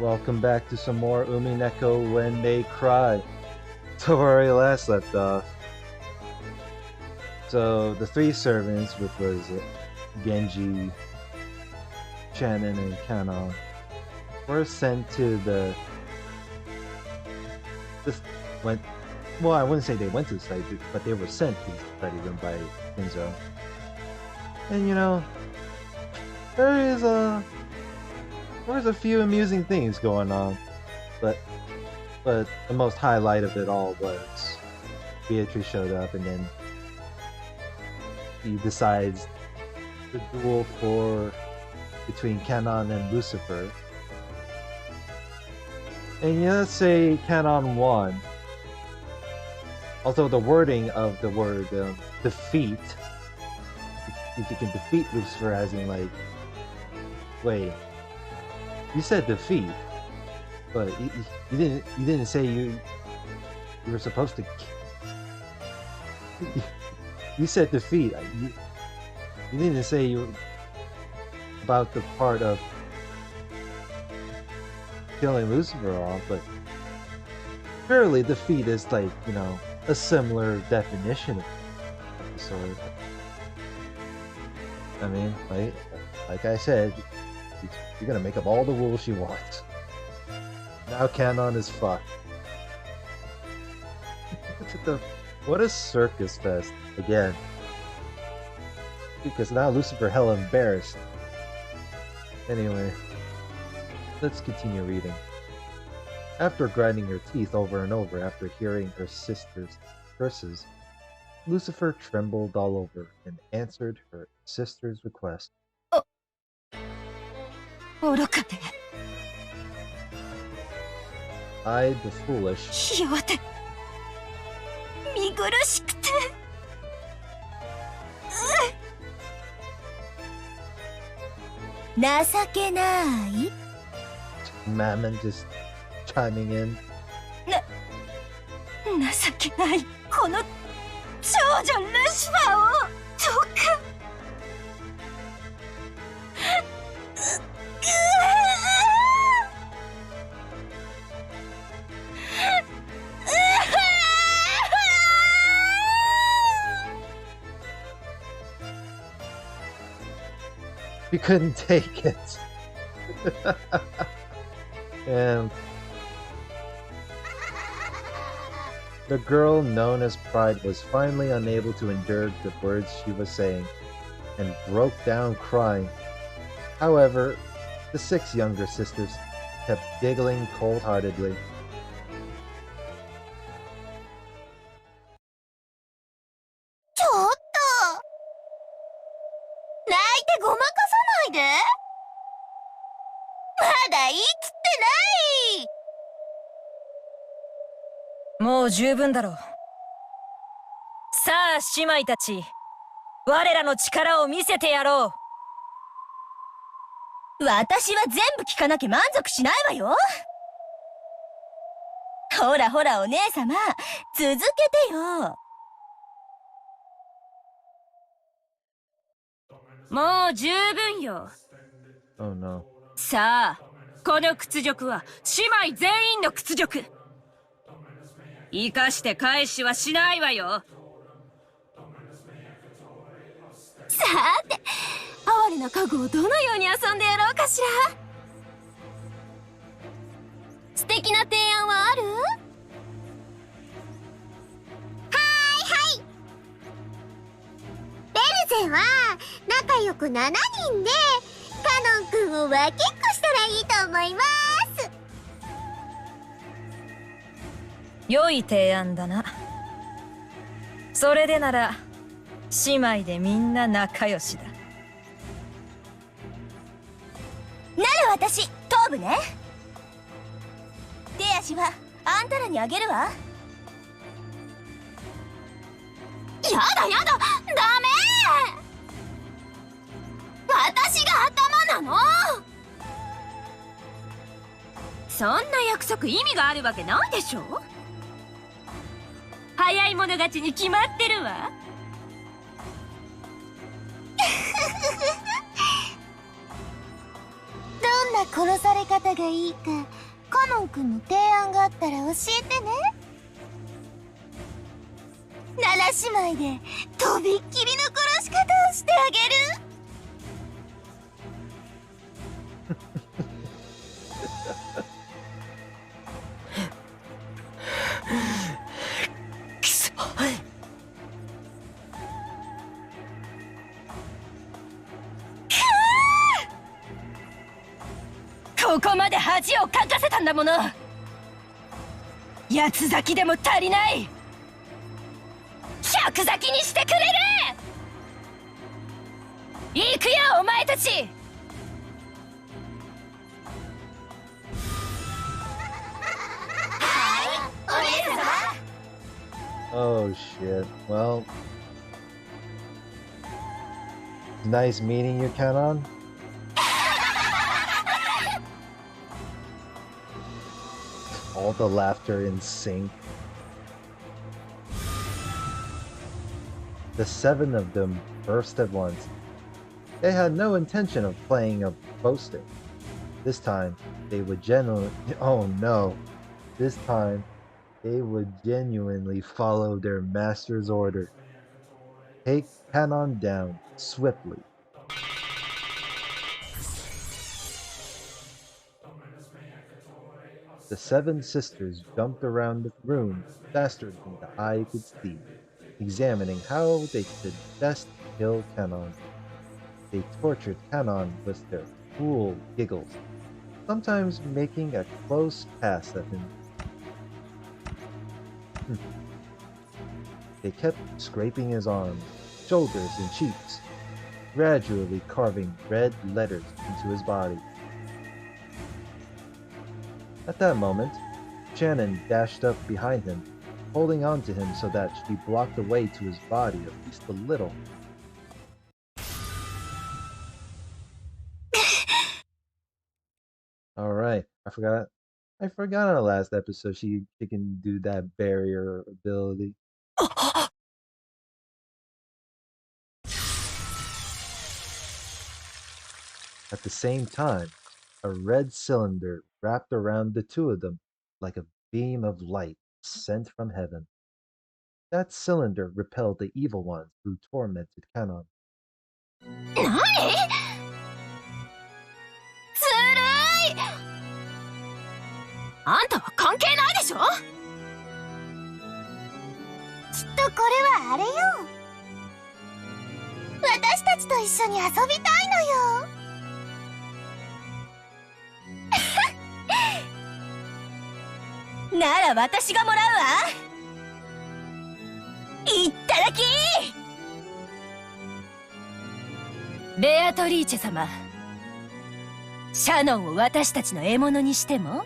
Welcome back to some more Umineko When They Cry. So where we last left off. So the three servants, which was Genji, Shannon, and Kanon, were sent to went. Well, I wouldn't say they went to the site, but they were sent to the study room by Kinzo. And there was a few amusing things going on, but the most highlight of it all was Beatrice showed up, and then he decides the duel between Kanon and Lucifer. And let's say Kanon won. Although the wording of the word defeat, if you can defeat Lucifer, as in like, wait, you said defeat, but you didn't say you were supposed to. You said defeat. You didn't say you about the part of killing Lucifer off, but surely defeat is like a similar definition of the sword. I mean, like I said, you're gonna make up all the rules she wants. Now Kanon is fucked. What a circus fest again. Because now Lucifer hella embarrassed. Anyway, let's continue reading. After grinding her teeth over and over after hearing her sister's curses, Lucifer trembled all over and answered her sister's request. I, the foolish, Mammon just chiming in. 情けないこの長女ルシファーをどうかWe couldn't take it. And the girl known as Pride was finally unable to endure the words she was saying and broke down crying. However, the 6 younger sisters kept giggling cold-heartedly. Chotto! 泣いてごまかさないで。まだ生きてない。もう十分だろう。さあ姉妹たち、我らの力を見せてやろう。私は全部聞かなきゃ満足しないわよ。ほらほらお姉様、続けてよ。もう十分よ。Oh no. さあ、この屈辱は姉妹全員の屈辱。生かして返しはしないわよ。さて、哀れな家具をどのように遊んでやろうかしら。素敵な提案はある？はいベルゼは仲良く7人でカノン君を分けっこしたらいいと思います。良い提案だな。それでなら姉妹でみんな仲良しだ。なら私頭部ね。手足はあんたらにあげるわ。やだやだ、ダメ。私が頭なの。そんな約束意味があるわけないでしょ。早い者勝ちに決まってるわ。どんな殺され方がいいかカノン君の提案があったら教えてね。7姉妹でとびっきりの殺し方をしてあげる。くそ。ここまで恥をかかせたんだもの。八つ咲きでも足りない。百咲きにしてくれる。行くよお前たち。はい、お姉様。Oh shit. Well, nice meeting you, Canon. All the laughter in sync. The 7 of them burst at once. They had no intention of playing or boasting. This time, they would oh no. This time, they would genuinely follow their master's order. Take Canon down swiftly. The 7 sisters jumped around the room faster than the eye could see, examining how they could best kill Canon. They tortured Canon with their cruel giggles, sometimes making a close pass at him. They kept scraping his arms, shoulders, and cheeks, gradually carving red letters into his body. At that moment, Shannon dashed up behind him, holding on to him so that she blocked the way to his body at least a little. Alright, I forgot on the last episode she can do that barrier ability. At the same time, a red cylinder wrapped around the 2 of them like a beam of light sent from heaven. That cylinder repelled the evil ones who tormented Canon. 何？ずるい！あんたは関係ないでしょ。きっとこれはあれよ。私たちと一緒に遊びたいのよ。なら私がもらうわ。いっただき。ベアトリーチェ様、シャノンを私たちの獲物にしても？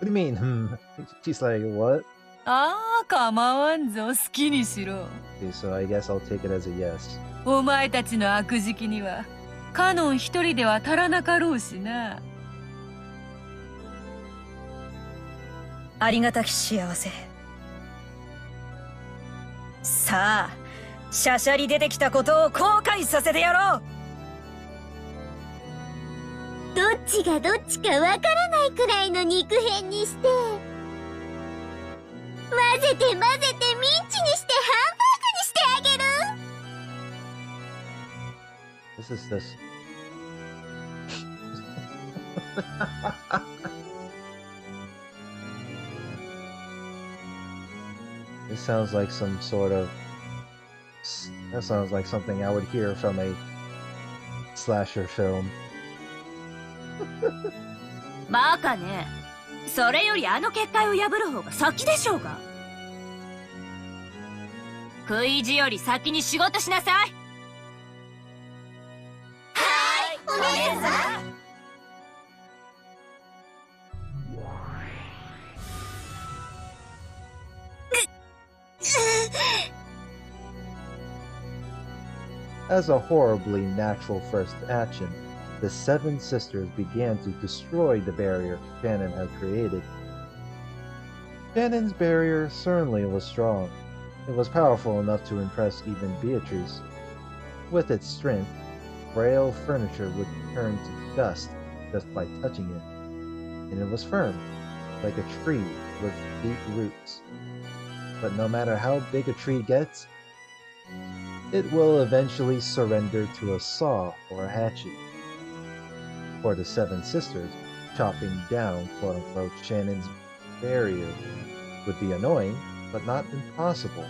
What do you mean? She's like, what? ああ、構わんぞ、好きにしろ。Okay, so I guess I'll take it as a yes. お前たちの悪時期にはカノン一人では足らなかろうしな。ありがたき幸せ。さあ、しゃしゃり出てきたことを後悔させてやろう。どっちがどっちかわからないくらいの肉片にして混ぜて混ぜてミンチにしてハンバーグにしてあげる。 This is this. This sounds like some sort of. That sounds like something I would hear from a slasher film. バカね。それよりあの結界を破る方が先でしょうが。食い意地より先に仕事しなさい。はい、お姉さん。As a horribly natural first action, the 7 sisters began to destroy the barrier Shannon had created. Shannon's barrier certainly was strong. It was powerful enough to impress even Beatrice. With its strength, frail furniture would turn to dust just by touching it, and it was firm, like a tree with deep roots. But no matter how big a tree gets, it will eventually surrender to a saw or a hatchet. For the seven sisters, chopping down quote-unquote Shannon's barrier would be annoying, but not impossible.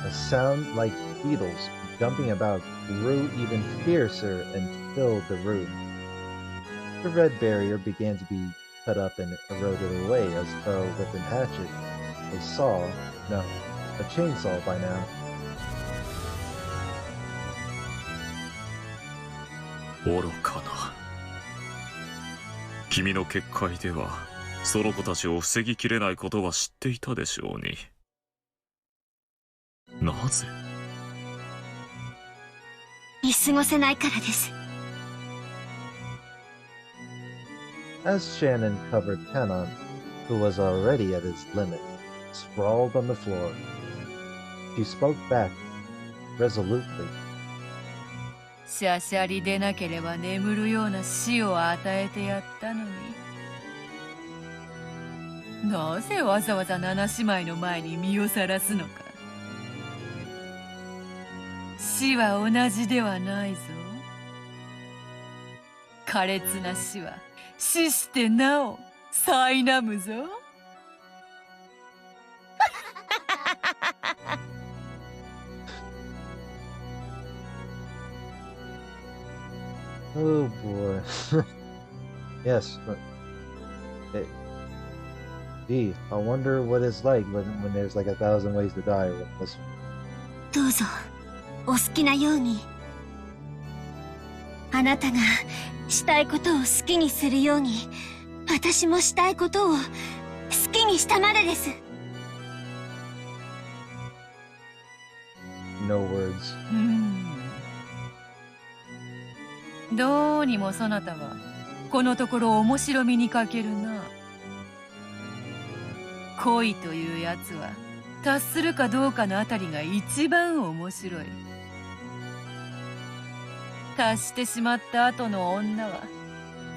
A sound like beetles jumping about grew even fiercer and filled the room. The red barrier began to be cut up and eroded away as though with a hatchet, a saw, no, a chainsaw by now. 愚かな。君の結界ではその子たちを防ぎきれないことは知っていたでしょうに。なぜ？見過ごせないからです。As Shannon covered Tanon, who was already at his limit, sprawled on the floor, she spoke back resolutely. しゃしゃりでなければ眠るような死を与えてやったのに。なぜわざわざ七姉妹の前に身をさらすのか。死は同じではないぞ。苛烈な死は死してなお苛むぞ。Oh boy. Yes, but hey, gee, I wonder what it's like when there's like 1,000 ways to die with this. どうぞお好きなように。あなたがしたいことを好きにするように、私もしたいことを好きにしたまでです。No words. どうにもそなたはこのところ面白みに欠けるな。恋というやつは達するかどうかのあたりが一番面白い。達してしまった後の女は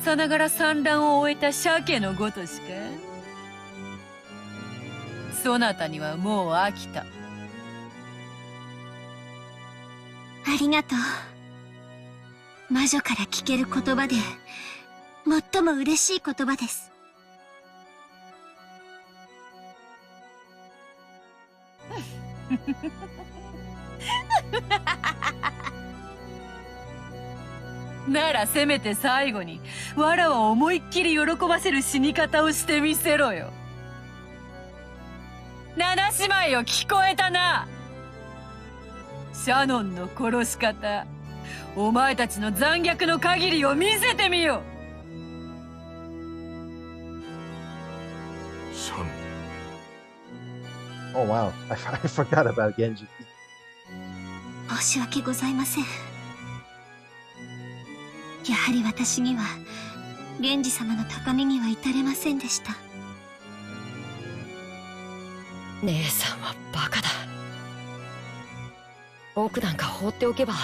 さながら産卵を終えた鮭のごとしか。そなたにはもう飽きた。ありがとう。魔女から聞ける言葉で最も嬉しい言葉です。ならせめて最後にわらを思いっきり喜ばせる死に方をしてみせろよ。七姉妹よ、聞こえたな。シャノンの殺し方、お前たちの残虐の限りを見せてみよ。シャノン。Oh wow, I forgot about Genji. 申し訳ございません。やはり私には源氏様の高みには至れませんでした。姉さんはバカだ。僕なんか放っておけば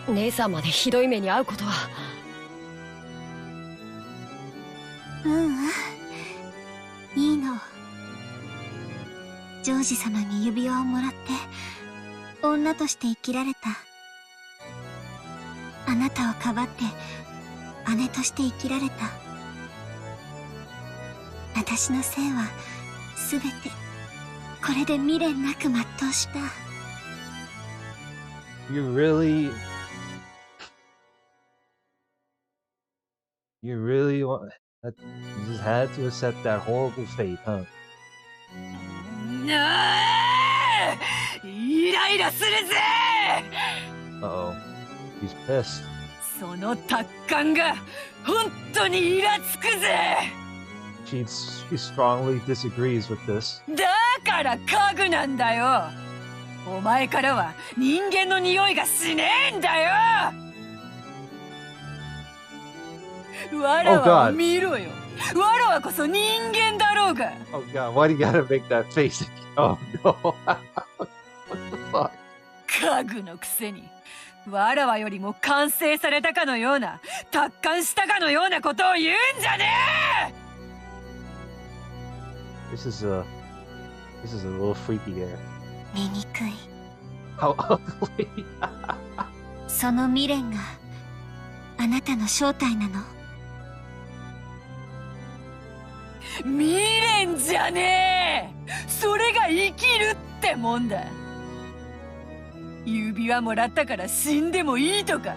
姉さんまでひどい目に遭うことは。ううん、いいの。ジョージ様に指輪をもらって女として生きられた。あなたをかばって姉として生きられた。私の生はすべてこれで未練なく全うした。You really want that? You just had to accept that horrible fate, huh? イライラするぜ。 Uh-oh. He's pissed. その達観が本当にイラつくぜ。She strongly disagrees with this. だから家具なんだよ。お前からは人間の匂いがしねえんだよ。わら Oh わを God. 見ろよ。わらわこそ人間だろうが。 Oh God, why do you gotta make that face? Oh no. What the fuck? 家具のくせにわらわよりも完成されたかのような達観したかのようなことを言うんじゃねえ。 This is a little freaky there. 醜い。 How ugly. その未練があなたの正体なの。未練じゃねえ。それが生きるってもんだ。指輪もらったから死んでもいいとか。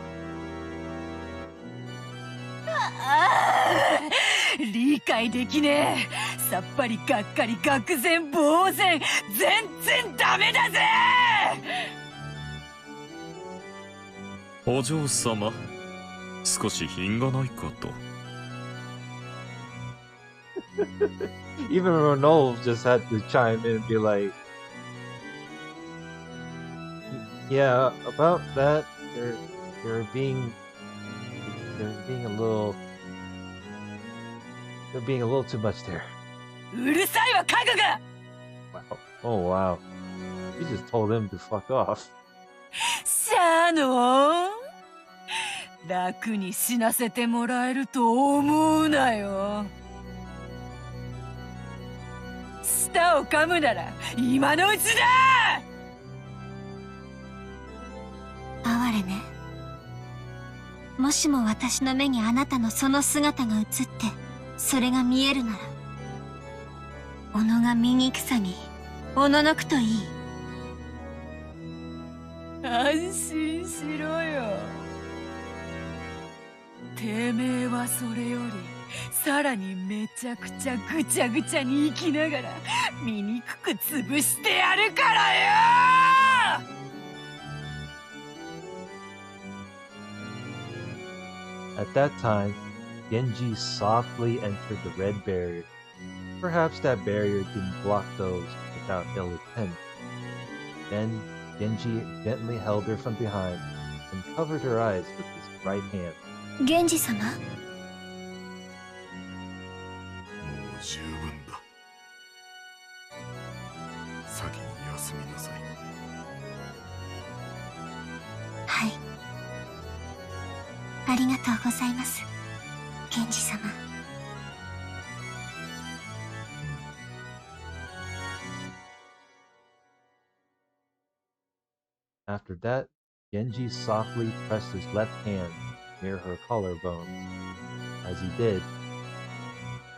理解できねえ。さっぱりがっかり愕然呆然。全然ダメだぜ。お嬢様、少し品がないかと。Even Ronald just had to chime in and be like, "Yeah, about that, you're being a little too much there." うるさいわ家具が。 Wow. Oh wow. You just told him to fuck off. シャノン、楽に死なせてもらえると思うなよ。舌を噛むなら今のうちだ。哀れね。もしも私の目にあなたのその姿が映ってそれが見えるなら、己が醜さにおののくといい。安心しろよ。てめえはそれよりさらにめちゃくちゃぐちゃぐちゃに生きながら醜く潰してやるからよ。 At that time, Genji softly entered the red barrier. Perhaps that barrier didn't block those without ill intent. Then Genji gently held her from behind and covered her eyes with his right hand. 源氏様。もう十分だ。先に休みなさい。はい。ありがとうございます、源氏様。 After that, Genji softly pressed his left hand near her collarbone. As he did,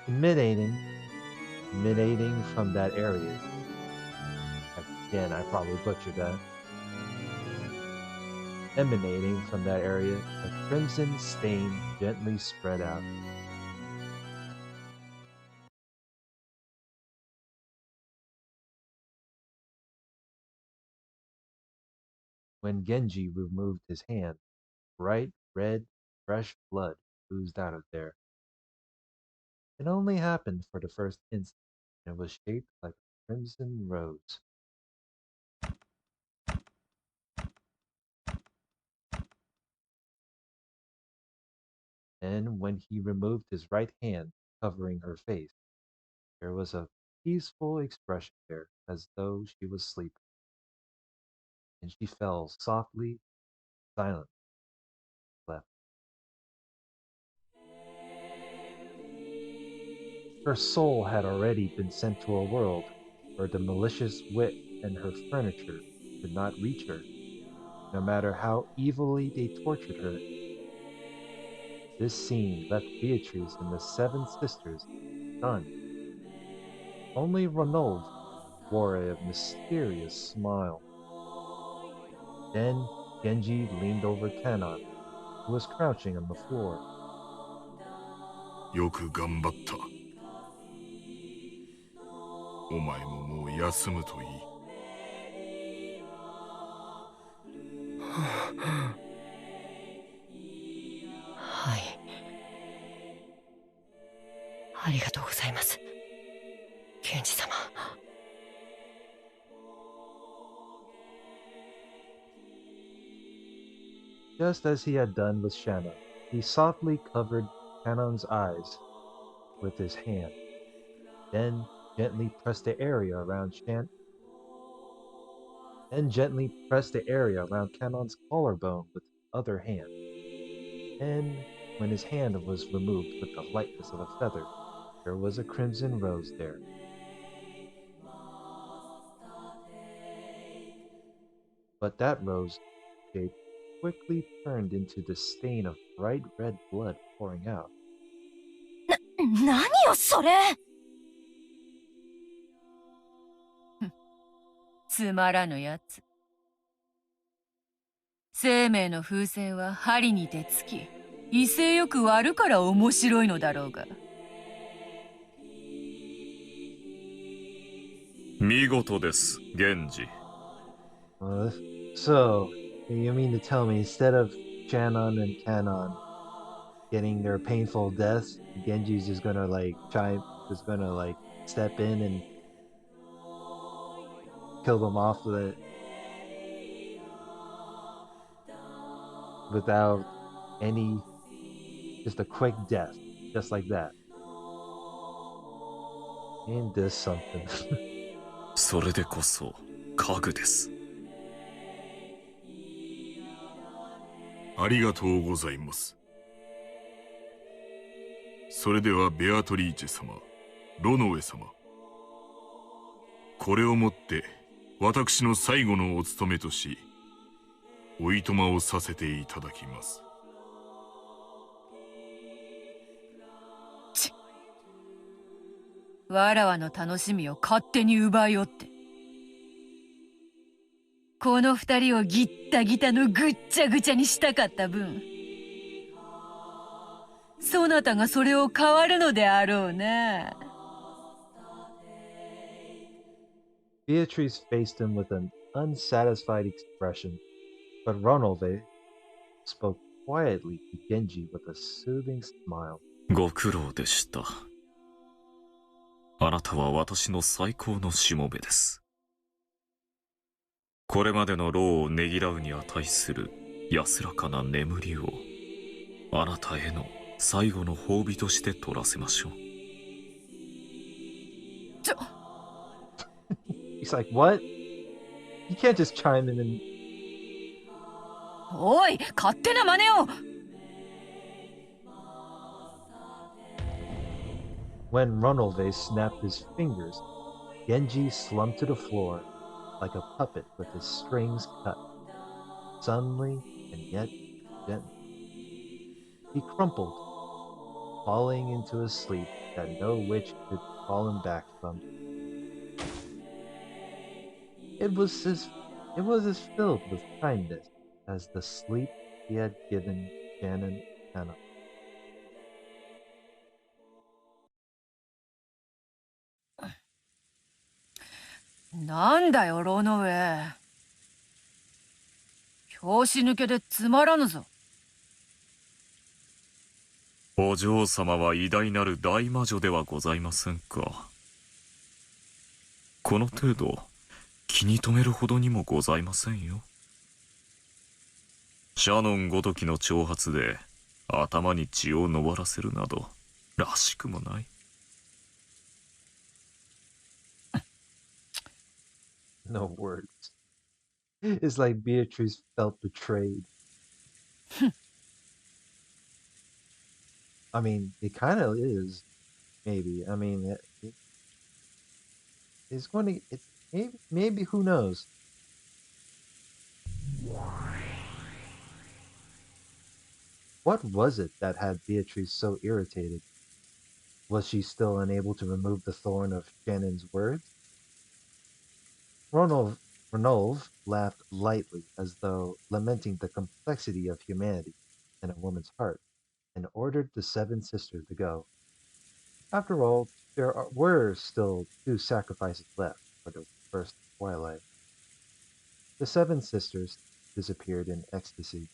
emanating from that area. Again, I probably butchered that. Emanating from that area, a crimson stain gently spread out. When Genji removed his hand, bright red, fresh blood oozed out of there. It only happened for the first instant, and it was shaped like a crimson rose. Then, when he removed his right hand, covering her face, there was a peaceful expression there, as though she was sleeping. And she fell softly, silently, slept. Her soul had already been sent to a world where the malicious wit and her furniture could not reach her, no matter how evilly they tortured her. This scene left Beatrice and the seven sisters stunned. Only Ronald wore a mysterious smile. Then Genji leaned over Tanon, who was crouching on the floor. よく頑張った。お前ももう休むといい。はい。ありがとうございます、源氏様。Just as he had done with Shanna, he softly covered Kanon's eyes with his hand, then gently pressed the area around Kanon's collarbone with his other hand. And when his hand was removed with the lightness of a feather, there was a crimson rose there. But that rose shape quickly turned into the stain of bright red blood pouring out. 何よそれ。つまらぬやつ。生命の風船は針にてつき、威勢よく割るから面白いのだろうが。見事です、源氏。So, you mean to tell me instead of Shannon and Kanon getting their painful deaths, Genji's just gonna step in and kill them off without any, just a quick death, just like that. Ain't this something? それでこそ家具です。ありがとうございます。それではベアトリーチェ様、ロノウェ様、これをもって私の最後のお務めとし、おいとまをさせていただきます。わらわの楽しみを勝手に奪いおって。この二人をギッタギタのぐっちゃぐちゃにしたかった分、そなたがそれを変わるのであろうな。Beatrice faced him with an unsatisfied expression, but Ronalve spoke quietly to Genji with a soothing smile. ご苦労でした。あなたは私の最高のしもべです。これまでの労をねぎらうに値する安らかな眠りをあなたへの最後の褒美として取らせましょう。He's like, what? You can't just chime in and... おい、勝手な真似を。When Ronalve snapped his fingers, Genji slumped to the floor like a puppet with his strings cut, suddenly and yet gently. He crumpled, falling into a sleep that no witch could call him back from. It was as filled with kindness as the sleep he had given Shannon Hannah. なんだよ、ロノウェイ。拍子抜けでつまらぬぞ。お嬢様は偉大なる大魔女ではございませんか。この程度気に留めるほどにもございませんよ。シャノンごときの挑発で頭に血を上らせるなどらしくもない。No words. It's like Beatrice felt betrayed. I mean, it kind of is, maybe. I mean, it's going to. It's maybe who knows. What was it that had Beatrice so irritated? Was she still unable to remove the thorn of Shannon's words? Ranulf laughed lightly, as though lamenting the complexity of humanity in a woman's heart, and ordered the 7 sisters to go. After all, were still 2 sacrifices left for the first twilight. The 7 sisters disappeared in ecstasy.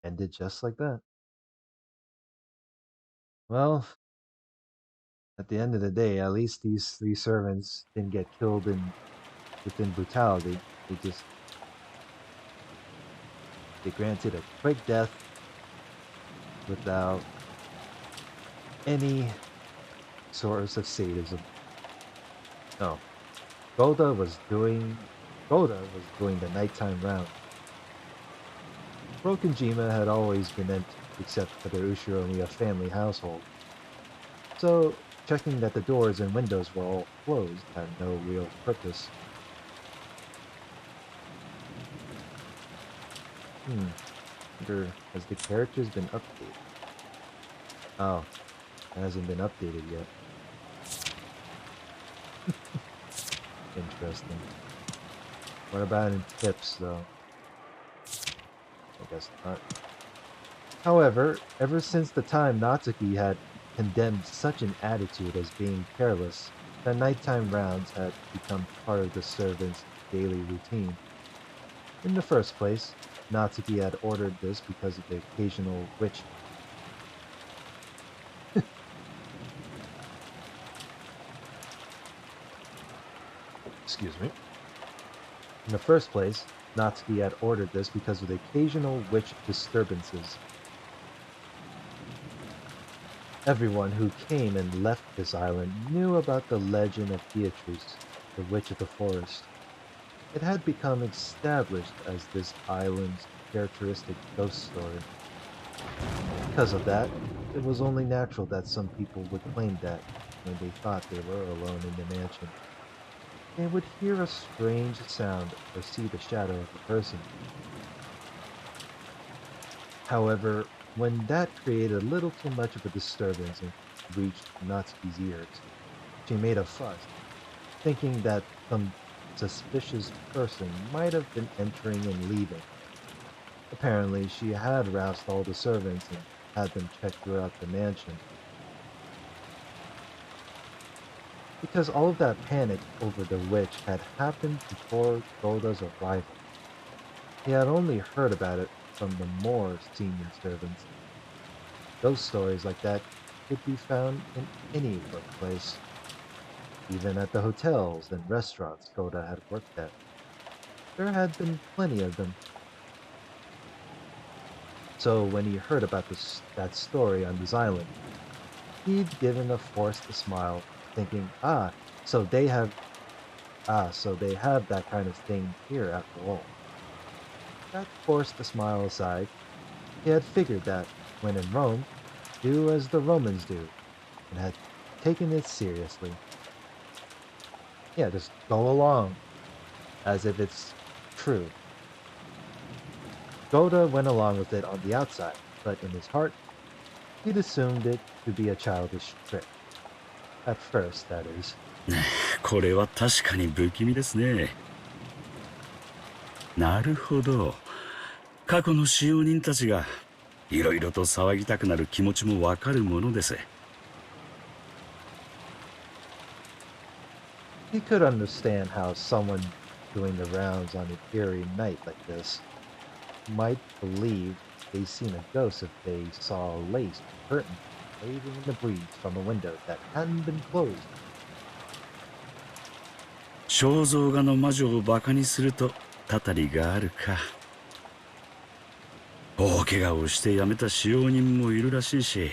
Ended just like that. Well, at the end of the day, at least these 3 servants didn't get killed within brutality. They just be granted a quick death without any source of sadism. No, Gohda was doing the nighttime round. Brokenjima had always been empty, except for the Ushiromiya family household. So checking that the doors and windows were all closed had no real purpose. Wonder, has the characters been updated? Oh, it hasn't been updated yet. Interesting. What about in tips, though? I guess not. However, ever since the time Natsuki had condemned such an attitude as being careless, the nighttime rounds had become part of the servants' daily routine. In the first place, Natsuki had ordered this because of the occasional witch. Excuse me. In the first place, Natsuki had ordered this because of the occasional witch disturbances. Everyone who came and left this island knew about the legend of Beatrice, the witch of the forest. It had become established as this island's characteristic ghost story. Because of that, it was only natural that some people would claim that when they thought they were alone in the mansion. They would hear a strange sound or see the shadow of a person. However, when that created a little too much of a disturbance and reached Natsuki's ears, she made a fuss, thinking that some suspicious person might have been entering and leaving. Apparently, she had roused all the servants and had them check throughout the mansion. Because all of that panic over the witch had happened before Golda's arrival. He had only heard about it from the more senior servants. Ghost stories like that could be found in any workplace, even at the hotels and restaurants Goda had worked at. There had been plenty of them. So when he heard about that story on this island, he'd given a forced smile, thinking, so they have so they have that kind of thing here after all. That forced a smile aside, he had figured that, when in Rome, do as the Romans do, and had taken it seriously. Yeah, just go along, as if it's true. Goda went along with it on the outside, but in his heart, he'd assumed it to be a childish trick. At first, that is. これは確かに不気味ですね。なるほど。過去の使用人たちがいろいろと騒ぎたくなる気持ちもわかるものです。He could understand how someone doing the rounds on an eerie night like this might believe they seen a ghost if they saw a lace curtain waving in the breeze from a window that hadn't been closed. 肖像画の魔女をバカにするとたたりがあるか。大怪我をして辞めた使用人もいるらしいし、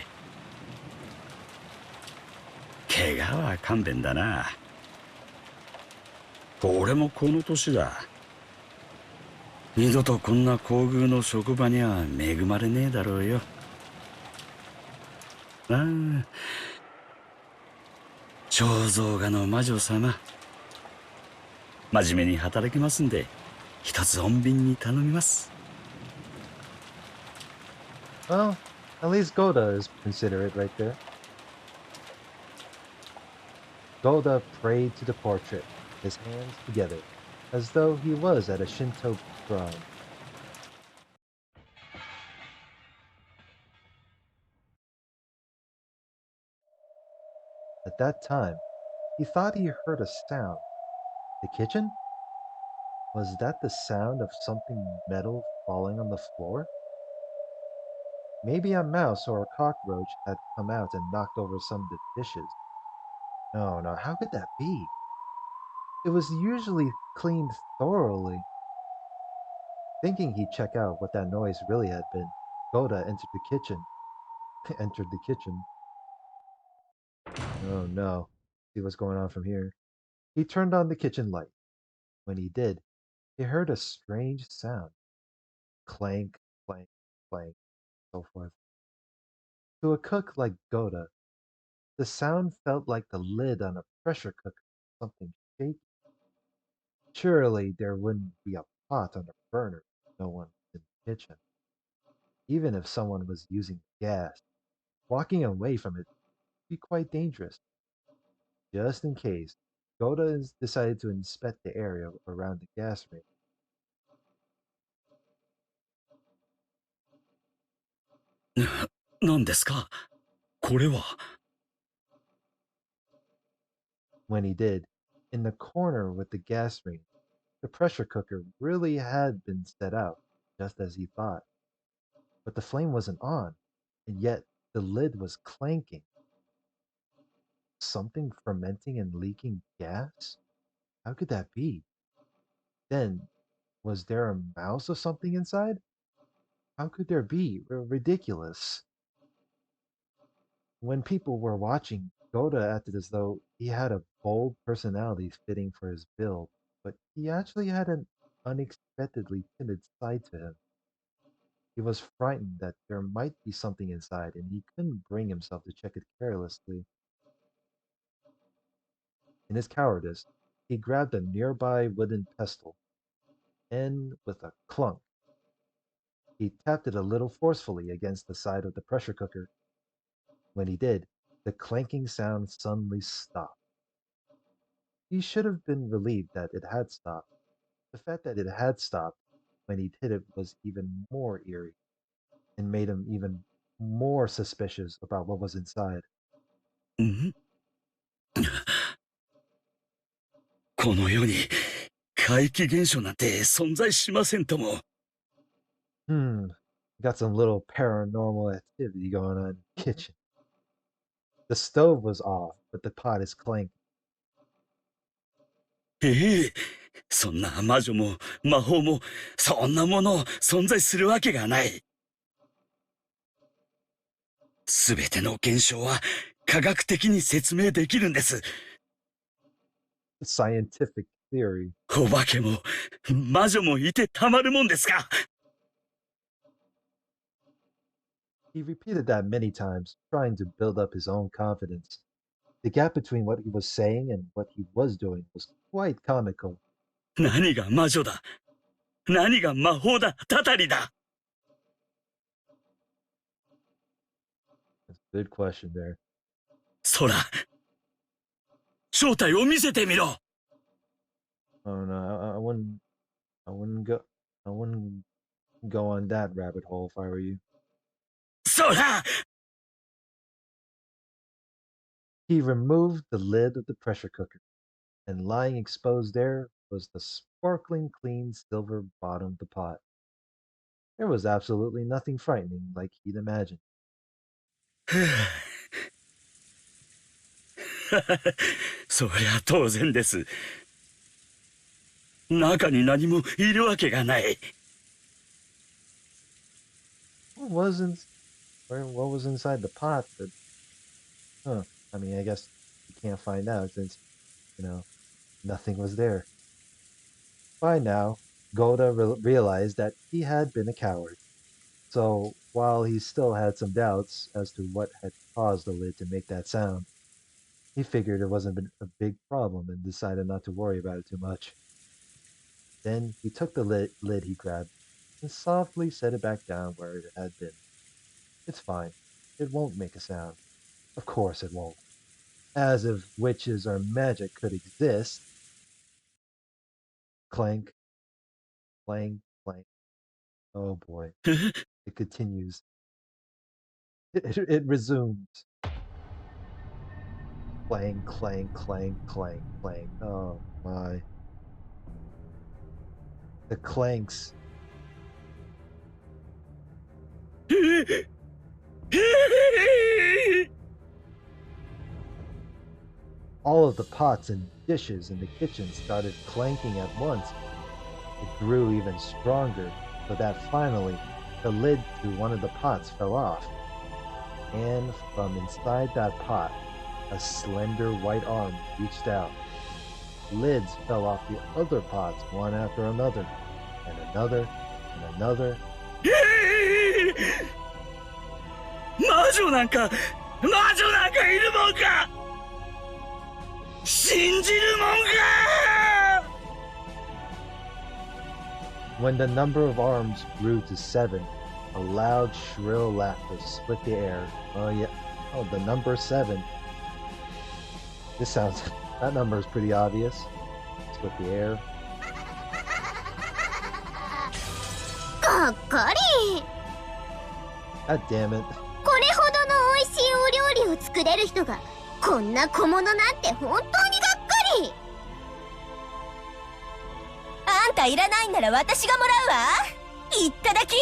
怪我は勘弁だな。俺もこの年だ。二度とこんな厚遇の職場には恵まれねえだろうよ。ああ、肖像画の魔女様。真面目に働きますんで、一つ穏便に頼みます。Well, at least Goda is considerate right there. Goda prayed to the portrait, his hands together, as though he was at a Shinto shrine. At that time, he thought he heard a sound. The kitchen? Was that the sound of something metal falling on the floor? Maybe a mouse or a cockroach had come out and knocked over some of the dishes. No, how could that be? It was usually cleaned thoroughly. Thinking he'd check out what that noise really had been, Goda entered the kitchen. entered the kitchen. Oh no. See what's going on from here. He turned on the kitchen light. When he did, he heard a strange sound. Clank, clank, clank, so forth. To a cook like Goda, the sound felt like the lid on a pressure cooker, something shaky. Surely there wouldn't be a pot on a burner if no one was in the kitchen. Even if someone was using gas, walking away from it would be quite dangerous. Just in case, decided to inspect the area around the gas range. 何ですかこれは。When he did, in the corner with the gas range, the pressure cooker really had been set out, just as he thought. But the flame wasn't on, and yet the lid was clanking. Something fermenting and leaking gas? How could that be? Then, was there a mouse or something inside? How could there be? Ridiculous. When people were watching, Goda acted as though he had a bold personality fitting for his build, but he actually had an unexpectedly timid side to him. He was frightened that there might be something inside, and he couldn't bring himself to check it carelessly. In his cowardice, he grabbed a nearby wooden pestle, and with a clunk, he tapped it a little forcefully against the side of the pressure cooker. When he did, the clanking sound suddenly stopped. He should have been relieved that it had stopped. The fact that it had stopped when he hit it was even more eerie and made him even more suspicious about what was inside. んこの世に怪奇現象なんて存在しませんとも。Got some little paranormal activity going on in the kitchen. The stove was off, but the pot is clanking. ええ、そんな魔女も魔法もそんなもの存在するわけがない。すべての現象は科学的に説明できるんです。Scientific theory. お化けも魔女もいてたまるもんですか。He repeated that many times, trying to build up his own confidence. The gap between what he was saying and what he was doing was quite comical. 何が魔女だ、何が魔法だ、たたりだ。That's a good question there. そら、正体を見せてみろ。Oh no, I wouldn't go on that rabbit hole if I were you. そら。He removed the lid of the pressure cooker, and lying exposed there was the sparkling clean silver bottom of the pot. There was absolutely nothing frightening like he'd imagined. そりゃ当然です。中に何もいるわけがない。What wasn't what was inside the pot? I mean, I guess you can't find out since, you know, nothing was there. By now, Goda realized that he had been a coward. So while he still had some doubts as to what had caused the lid to make that sound, he figured it wasn't a big problem and decided not to worry about it too much. Then he took the lid he grabbed and softly set it back down where it had been. It's fine. It won't make a sound. Of course it won't. As if witches or magic could exist. Clank, clank, clank. Oh boy. It continues. It resumes. Clang, clang, clang, clang, clang. Oh my. The clanks. All of the pots and dishes in the kitchen started clanking at once. It grew even stronger, so that finally the lid to one of the pots fell off. And from inside that pot, a slender white arm reached out. Lids fell off the other pots one after another, and another, and another. 魔女なんかいるもんか信じるもんか When the number of arms grew to 7, a loud, shrill laughter split the air. Oh yeah, oh, the number 7. This sounds, that number is pretty obvious. Split the air. かっこり God damn it. これほどの美味しいお料理を作れる人がこんな小物なんて本当にがっかり。あんたいらないんなら私がもらうわ。いっただき。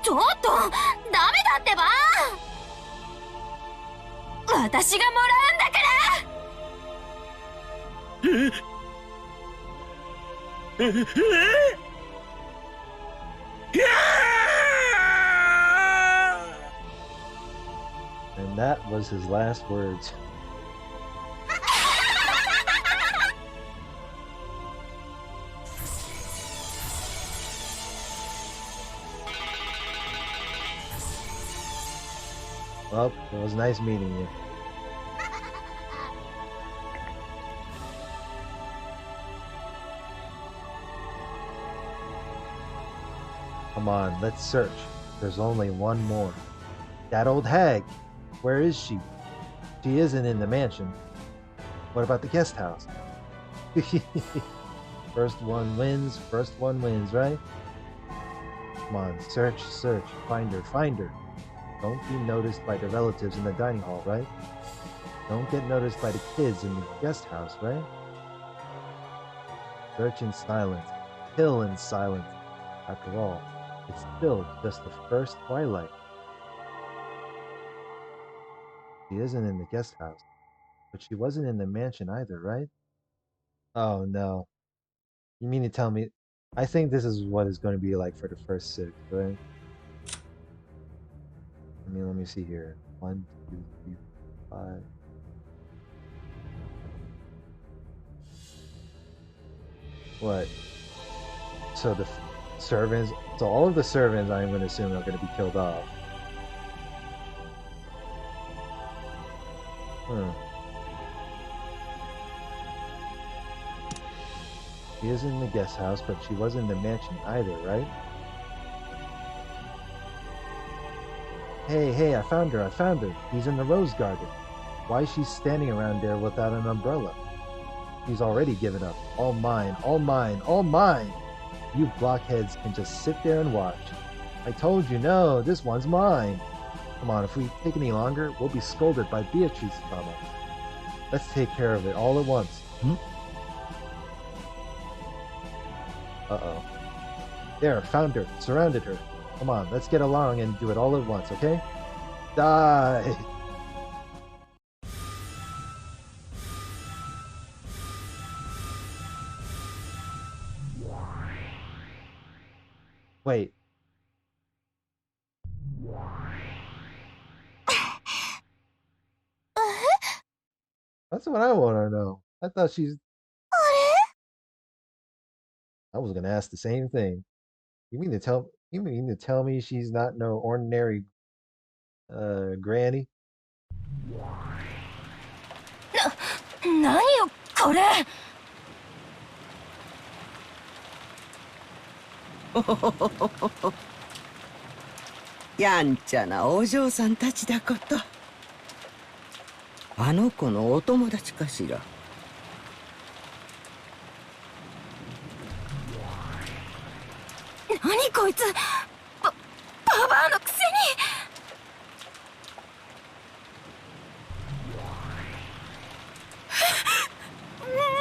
ちょっとダメだってば。私がもらうんだから。And that was his last words. Well, it was nice meeting you. Come on, let's search. There's only one more. That old hag! Where is she? She isn't in the mansion. What about the guest house? First one wins, right? Come on, search, search, find her. Don't be noticed by the relatives in the dining hall, right? Don't get noticed by the kids in the guest house, right? Search in silence, kill in silence. After all, it's still just the first twilight. She isn't in the guest house, but she wasn't in the mansion either, right? Oh no. You mean to tell me? I think this is what it's going to be like for the first 6, right? Let me see here. 1, 2, 3, 5. What? So the servants, so all of the servants I'm going to assume are going to be killed off. She is in the guest house, but she wasn't in the mansion either, right? Hey, I found her. She's in the rose garden. Why is she standing around there without an umbrella? She's already given up. All mine, all mine, all mine! You blockheads can just sit there and watch. I told you, no, this one's mine. Come on, if we take any longer, we'll be scolded by Beatrice's mama. Let's take care of it all at once. Uh-oh. There, found her, surrounded her. Come on, let's get along and do it all at once, okay? Die! Wait. That's what I want to know. I thought she's... I was gonna ask the same thing. You mean to tell me she's not no ordinary granny? 何よこれ。やんちゃなお嬢さんたちだこと。あの子のお友達かしら。何こいつ、ババアのくせに。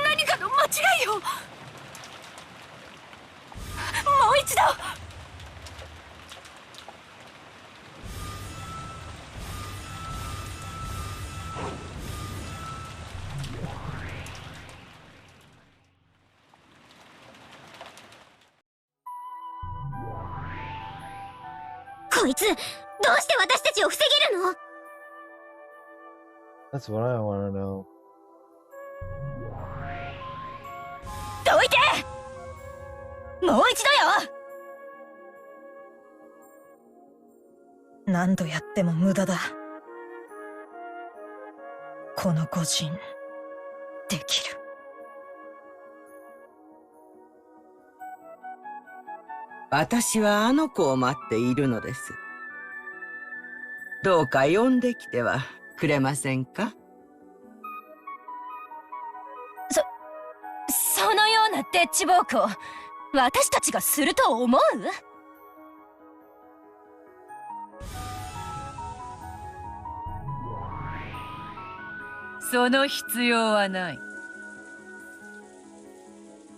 何かの間違いよ。もう一度。いつ、どうして私たちを防げるの？ That's what I want to know. どいて！もう一度よ！何度やっても無駄だ。この誤人、できる。私はあの子を待っているのです。どうか呼んできてはくれませんか？そのようなデッチ暴行、私たちがすると思う？その必要はない。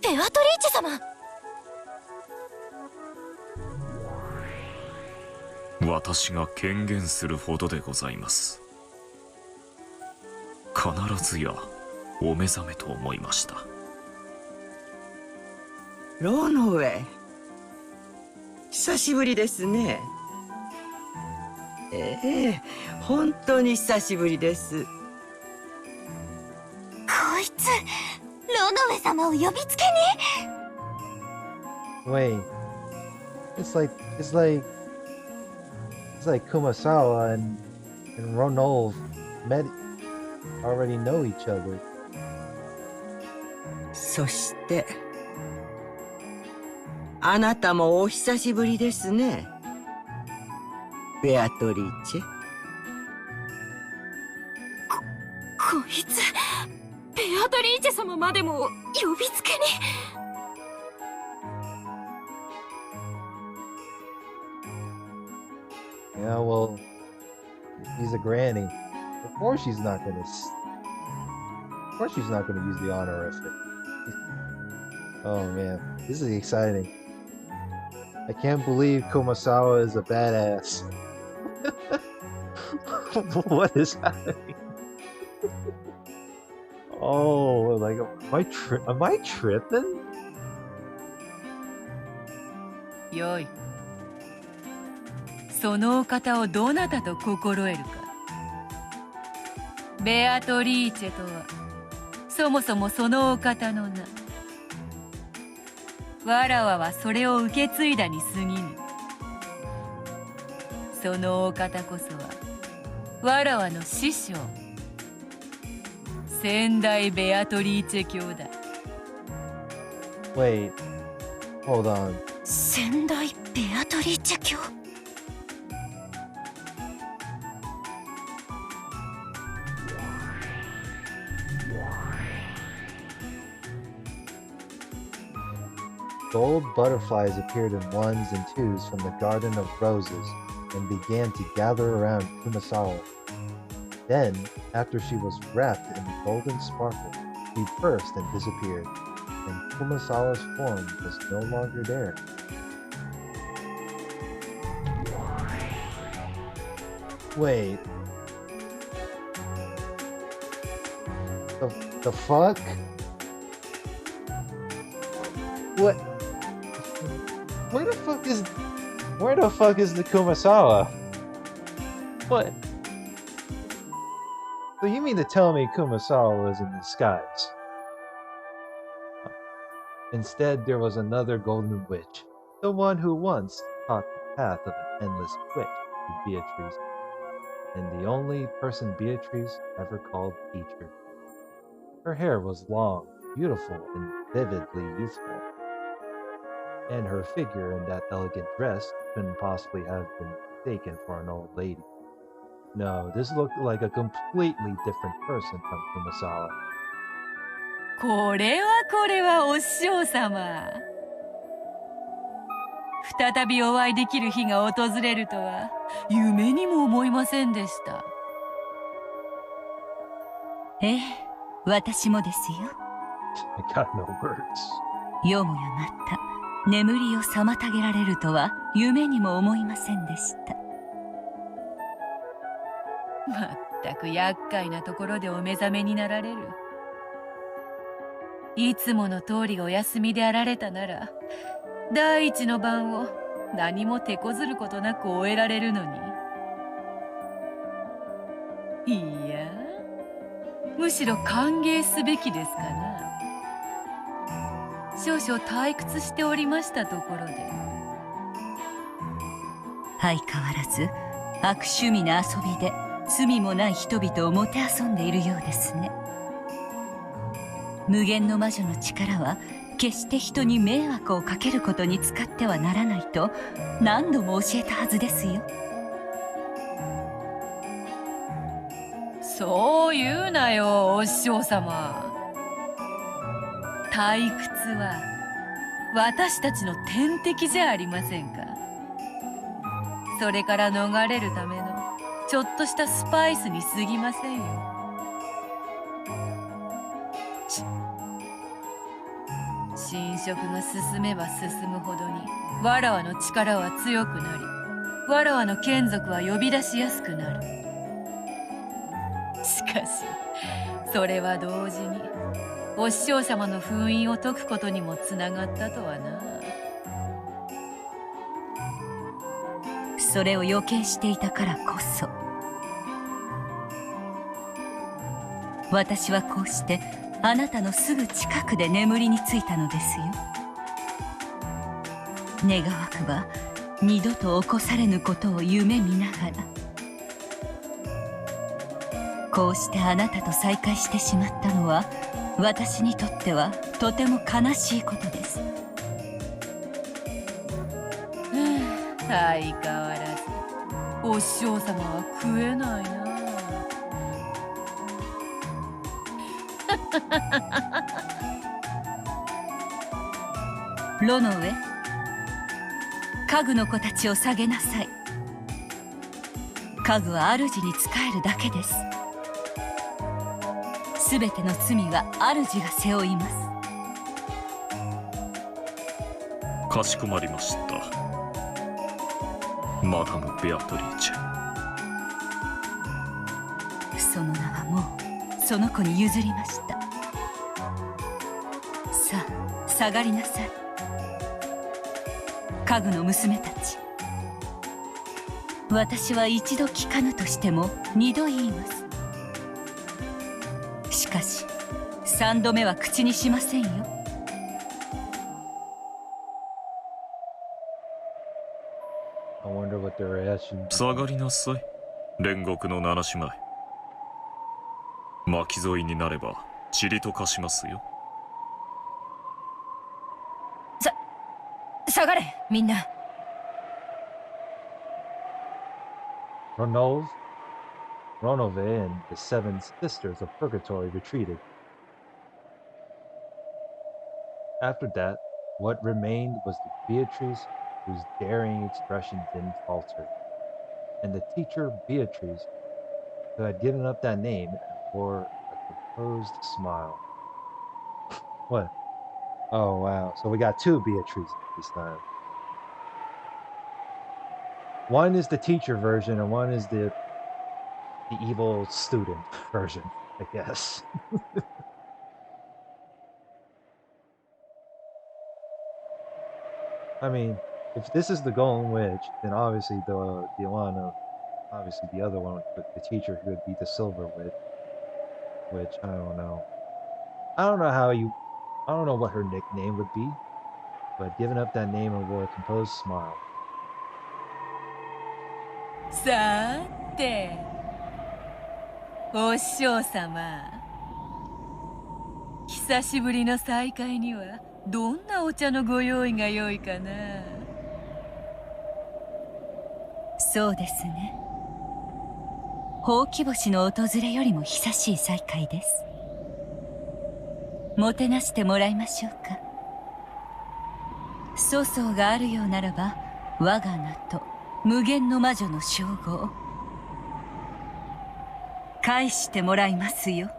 ベアトリーチェ様。私が権限するほどでございます。必ずやお目覚めと思いました。ローノウェイ、久しぶりですね。本当に久しぶりです。こいつ、ロノウェ様を呼びつけに。 Wait, it's like Kumasawa and Ronolf already know each other. そして、あなたもお久しぶりですね。ベアトリーチェ。こいつ、ベアトリーチェ様までも呼びつけに。Yeah, well, he's a granny. Of course she's not gonna use the honorific. Oh man, this is exciting. I can't believe Kumasawa is a badass. What is happening? Oh, like, am I tripping? よい。そのお方をどなたと心得るか。ベアトリーチェとは、そもそもそのお方の名。わらわはそれを受け継いだに過ぎぬ。そのお方こそは、わらわの師匠。先代ベアトリーチェ教だ。Wait, hold on. 先代ベアトリーチェ教。Gold butterflies appeared in ones and twos from the Garden of Roses and began to gather around Kumasawa. Then, after she was wrapped in golden sparkle, she burst and disappeared, and Kumasawa's form was no longer there. Wait. The fuck? What? Where the fuck is the Kumasawa? What? So you mean to tell me Kumasawa was in disguise? Instead, there was another golden witch, the one who once taught the path of an endless witch to Beatrice, and the only person Beatrice ever called teacher. Her hair was long, beautiful, and vividly youthful, and her figure in that elegant dress couldn't possibly have been mistaken for an old lady. No, this looked like a completely different person from Kumasawa. これはお師匠様。再びお会いできる日が訪れるとは夢にも思いませんでした。ええ、私もですよ。I got no words. よもやまた眠りを妨げられるとは夢にも思いませんでした。まったく厄介なところでお目覚めになられる。いつもの通りお休みであられたなら、第一の晩を何も手こずることなく終えられるのに。いや、むしろ歓迎すべきですかな。少々退屈しておりましたところで。相変わらず悪趣味な遊びで罪もない人々をもてあそんでいるようですね。無限の魔女の力は決して人に迷惑をかけることに使ってはならないと何度も教えたはずですよ。そう言うなよ、お師匠様。退屈は私たちの天敵じゃありませんか。それから逃れるためのちょっとしたスパイスに過ぎませんよ。侵食が進めば進むほどにわらわの力は強くなり、わらわの眷属は呼び出しやすくなる。しかしそれは同時にお師匠様の封印を解くことにもつながったとはな。それを予見していたからこそ私はこうしてあなたのすぐ近くで眠りについたのですよ。願わくば二度と起こされぬことを夢見ながら、こうしてあなたと再会してしまったのは私にとってはとても悲しいことです。相変わらずお師匠様は食えないな。炉の上、家具の子たちを下げなさい。家具は主に仕えるだけです。すべての罪は主が背負います。かしこまりました、マダム・ベアトリーチェ。その名はもうその子に譲りました。さあ下がりなさい。家具の娘たち、私は一度聞かぬとしても二度言います。しかし三度目は口にしませんよ。I wonder what their reaction. 下がりなさい、煉獄の七姉妹。巻き添いになれば塵と化しますよ。下がれみんな。Ronolve, Ronove and the seven sisters of Purgatory retreated. After that, what remained was the Beatrice whose daring expression didn't falter, and the teacher Beatrice, who had given up that name and wore a composed smile. What? Oh wow, so we got two Beatrices this time. One is the teacher version and one is the evil student version, I guess. I mean, if this is the Golden Witch, then obviously the one of obviously the other one, the teacher who would be the Silver Witch, which I don't know. I don't know what her nickname would be, but giving up that name and wore a composed smile. さて、お師匠様、久しぶりの再会にはどんなお茶のご用意が良いかな。そうですね。ほうき星の訪れよりも久しい再会です。もてなしてもらいましょうか。粗相があるようならば我が名と無限の魔女の称号返してもらいますよ。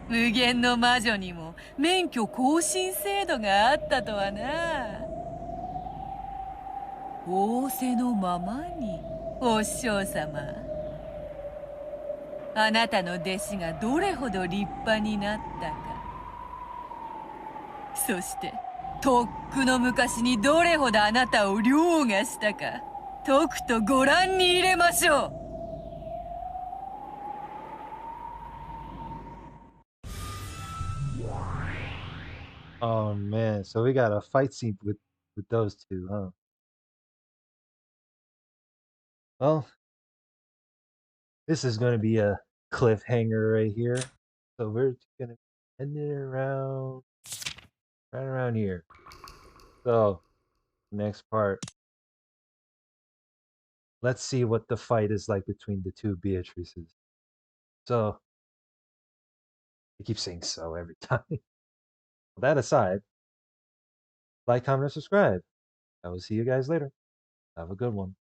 無限の魔女にも免許更新制度があったとはな。仰せのままに、お師匠様。あなたの弟子がどれほど立派になったかそしてとっくの昔にどれほどあなたを凌駕したかとくとご覧に入れましょう。Oh man, so we got a fight scene with those two, huh? Well, this is going to be a cliffhanger right here. So we're going to end it around right around here. So, next part. Let's see what the fight is like between the two Beatrices. So, I keep saying so every time. That aside, like, comment, and subscribe. I will see you guys later. Have a good one.